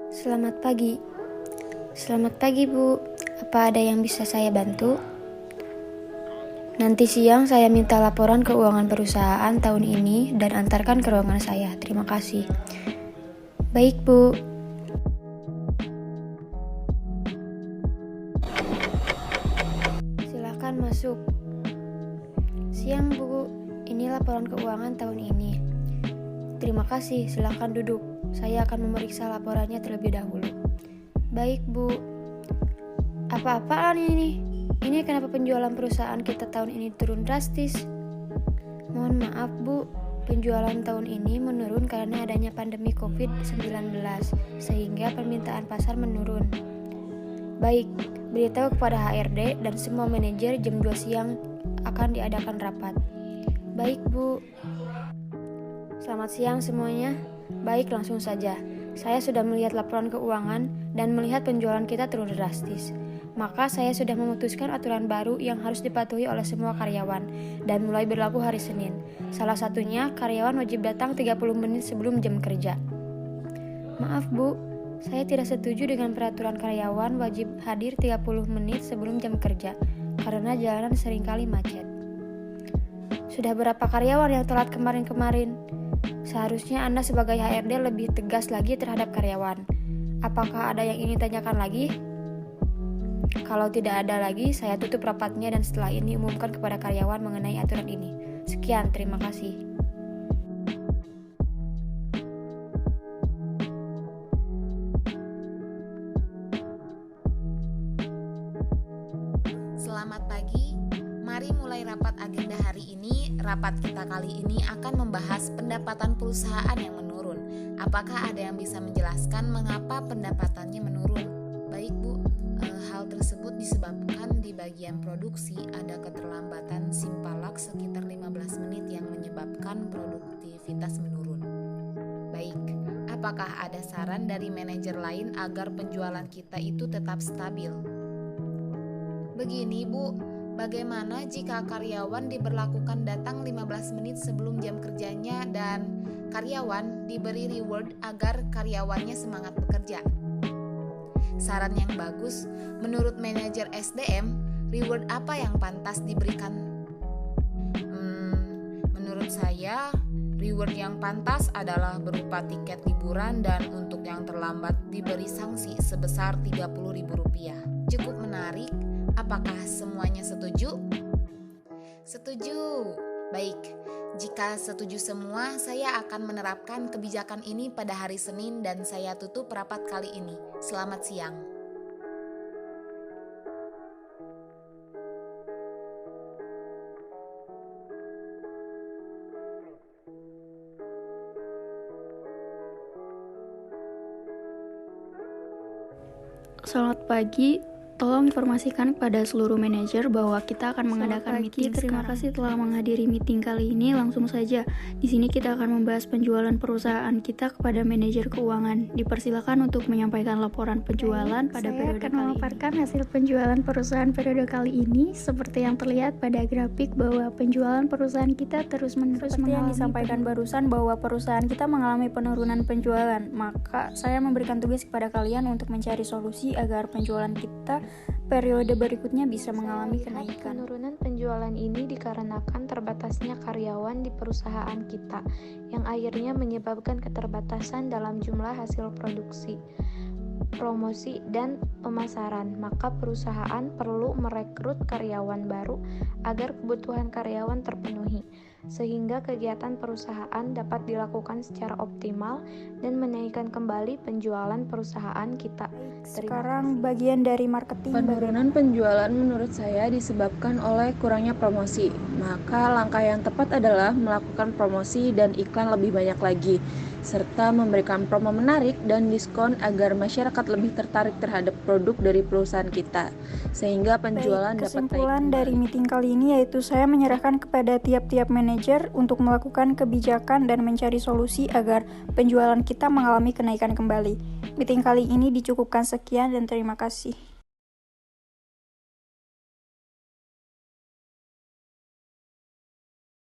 Selamat pagi. Selamat pagi, Bu. Apa ada yang bisa saya bantu? Nanti siang saya minta laporan keuangan perusahaan tahun ini dan antarkan ke ruangan saya. Terima kasih. Baik, Bu. Silakan masuk. Siang, Bu. Ini laporan keuangan tahun ini. Terima kasih, silakan duduk. Saya akan memeriksa laporannya terlebih dahulu. Baik, Bu. Apa-apaan ini? Ini kenapa penjualan perusahaan kita tahun ini turun drastis? Mohon maaf, Bu. Penjualan tahun ini menurun karena adanya pandemi COVID-19, sehingga permintaan pasar menurun. Baik, beritahu kepada HRD dan semua manajer jam 2 siang akan diadakan rapat. Baik, Bu. Selamat siang semuanya. Baik, langsung saja. Saya sudah melihat laporan keuangan dan melihat penjualan kita turun drastis. Maka saya sudah memutuskan aturan baru yang harus dipatuhi oleh semua karyawan dan mulai berlaku hari Senin. Salah satunya, karyawan wajib datang 30 menit sebelum jam kerja. Maaf, Bu. Saya tidak setuju dengan peraturan karyawan wajib hadir 30 menit sebelum jam kerja karena jalanan seringkali macet. Sudah berapa karyawan yang telat kemarin-kemarin? Seharusnya Anda sebagai HRD lebih tegas lagi terhadap karyawan. Apakah ada yang ingin tanyakan lagi? Kalau tidak ada lagi, saya tutup rapatnya dan setelah ini umumkan kepada karyawan mengenai aturan ini. Sekian, terima kasih. Selamat pagi. Mari mulai rapat agenda hari ini. Rapat kita kali ini akan membahas pendapatan perusahaan yang menurun. Apakah ada yang bisa menjelaskan mengapa pendapatannya menurun? Baik, Bu. Hal tersebut disebabkan di bagian produksi ada keterlambatan Simpalak sekitar 15 menit yang menyebabkan produktivitas menurun. Baik, apakah ada saran dari manajer lain agar penjualan kita itu tetap stabil? Begini, Bu. Bagaimana jika karyawan diberlakukan datang 15 menit sebelum jam kerjanya dan karyawan diberi reward agar karyawannya semangat bekerja? Saran yang bagus, menurut manajer SDM, reward apa yang pantas diberikan? Menurut saya, reward yang pantas adalah berupa tiket liburan dan untuk yang terlambat diberi sanksi sebesar Rp30.000. Cukup menarik. Apakah semuanya setuju? Setuju. Baik, jika setuju semua, saya akan menerapkan kebijakan ini pada hari Senin dan saya tutup rapat kali ini. Selamat siang. Selamat pagi. Tolong informasikan kepada seluruh manajer bahwa kita akan mengadakan meeting. Terima kasih telah menghadiri meeting kali ini. Langsung saja. Di sini kita akan membahas penjualan perusahaan kita kepada manajer keuangan. Dipersilakan untuk menyampaikan laporan penjualan pada periode kali ini. Saya akan memaparkan hasil penjualan perusahaan periode kali ini. Seperti yang terlihat pada grafik bahwa penjualan perusahaan kita terus menerus seperti yang disampaikan barusan bahwa perusahaan kita mengalami penurunan penjualan. Maka saya memberikan tugas kepada kalian untuk mencari solusi agar penjualan kita periode berikutnya bisa mengalami kenaikan. Penurunan penjualan ini dikarenakan terbatasnya karyawan di perusahaan kita, yang akhirnya menyebabkan keterbatasan dalam jumlah hasil produksi, promosi, dan pemasaran. Maka perusahaan perlu merekrut karyawan baru agar kebutuhan karyawan terpenuhi, sehingga kegiatan perusahaan dapat dilakukan secara optimal dan menaikkan kembali penjualan perusahaan kita. Sekarang bagian dari marketing. Penurunan penjualan menurut saya disebabkan oleh kurangnya promosi. Maka langkah yang tepat adalah melakukan promosi dan iklan lebih banyak lagi, serta memberikan promo menarik dan diskon agar masyarakat lebih tertarik terhadap produk dari perusahaan kita, sehingga penjualan dapat naik. Kesimpulan dari meeting kali ini yaitu saya menyerahkan kepada tiap-tiap manajer untuk melakukan kebijakan dan mencari solusi agar penjualan kita mengalami kenaikan kembali. Meeting kali ini dicukupkan sekian dan terima kasih.